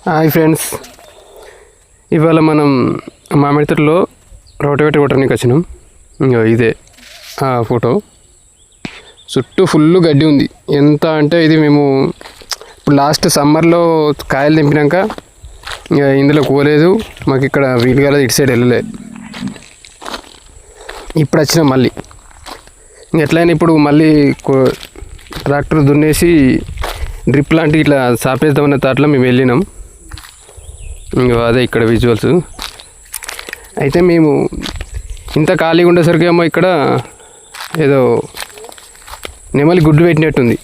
Hi friends, ఇవాళ మనం మామిడి తోటలో రోటివేటర్ కొట్టడానికి వచ్చినాం. ఇంకా ఇదే ఆ ఫోటో. చుట్టూ ఫుల్ గడ్డి ఉంది. ఎంత అంటే ఇది మేము ఇప్పుడు లాస్ట్ సమ్మర్లో కాయలు తెంపినాక ఇంకా ఇందులో కోలేదు. మాకు ఇక్కడ వీలు కాలేదు, ఇటు సైడ్ వెళ్ళలే. ఇప్పుడు వచ్చినాం మళ్ళీ. ఎట్లయినా ఇప్పుడు మళ్ళీ ట్రాక్టర్ దున్నేసి డ్రిప్ లాంటి ఇట్లా సాపేద్దామన్న తాటలో మేము వెళ్ళినాం. ఇంకా అదే ఇక్కడ విజువల్స్. అయితే మేము ఇంత ఖాళీగా ఉండేసరికి ఏమో ఇక్కడ ఏదో నెమలి గుడ్డు పెట్టినట్టుంది.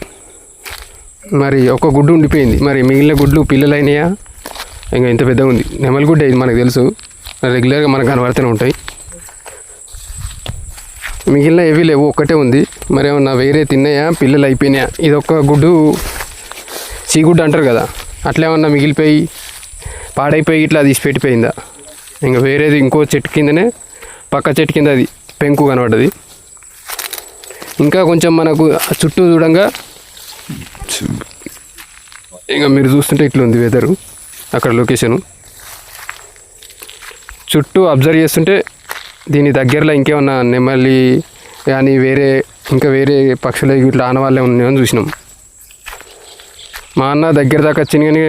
మరి ఒక గుడ్డు ఉండిపోయింది. మరి మిగిలిన గుడ్లు పిల్లలు అయినాయా? ఇంకా ఇంత పెద్దగా ఉంది. నెమలి గుడ్డ ఇది మనకు తెలుసు, రెగ్యులర్గా మనకు కనబడుతూనే ఉంటాయి. మిగిలిన ఏవీ లేవు, ఒక్కటే ఉంది. మరి ఏమన్నా వేరే తిన్నాయా, పిల్లలు అయిపోయినాయా? ఇది ఒక్క గుడ్డు చీగుడ్డు అంటారు కదా, అట్లా ఏమన్నా మిగిలిపోయి పాడైపోయి ఇట్లా తీసి పెట్టిపోయిందా? ఇంకా వేరేది ఇంకో చెట్టు కిందనే, పక్క చెట్టు కింద అది పెంకు కనబడ్డది. ఇంకా కొంచెం మనకు చుట్టూ చూడంగా ఇంకా మీరు చూస్తుంటే ఇట్లుంది వెదరు, అక్కడ లొకేషను. చుట్టూ అబ్జర్వ్ చేస్తుంటే దీని దగ్గరలో ఇంకేమన్నా నెమలి కానీ ఇంకా వేరే పక్షులు ఇట్లా ఆనవాళ్ళే ఉన్నాయని చూసినాం. మా అన్న దగ్గర దాకా వచ్చింది, కానీ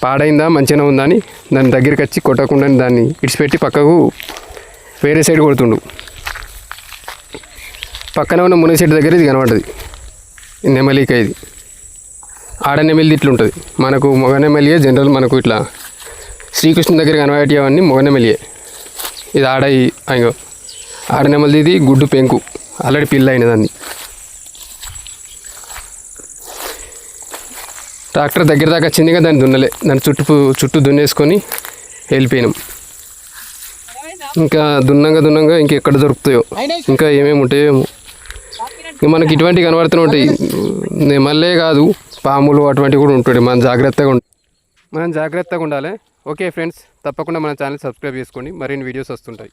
పాడైందా మంచిగా ఉందా అని దాని దగ్గరికి వచ్చి కొట్టకుండా దాన్ని ఇడిచిపెట్టి పక్కకు వేరే సైడ్ కొడుతుండు. పక్కన ఉన్న మునగ చెట్టు దగ్గర ఇది కనబడ్డది, నెమలిక. ఇది ఆడ నెమలిది ఇట్లా ఉంటుంది. మనకు మొగ నెమలియే జనరల్, మనకు ఇట్లా శ్రీకృష్ణ దగ్గర కనబడేవన్నీ మొగ నెమలియే. ఇది ఆడ నెమలిది. ఇది గుడ్డు పెంకు, ఆల్రెడీ పిల్ల అయిన దాన్ని. ట్రాక్టర్ దగ్గర దాకా వచ్చింది కదా, దాన్ని దున్నలే. దాన్ని చుట్టూ దున్నేసుకొని వెళ్ళిపోయినాం. ఇంకా దున్నంగా ఇంకెక్కడ దొరుకుతాయో, ఇంకా ఏమేమి ఉంటాయో ఏమో. ఇంకా మనకి ఇటువంటివి కనబడుతూనే ఉంటాయి. నెమలే కాదు, పాములు అటువంటివి కూడా ఉంటాయి. మనం జాగ్రత్తగా ఉండాలి. ఓకే ఫ్రెండ్స్, తప్పకుండా మన ఛానల్ సబ్స్క్రైబ్ చేసుకోండి, మరిన్ని వీడియోస్ వస్తుంటాయి.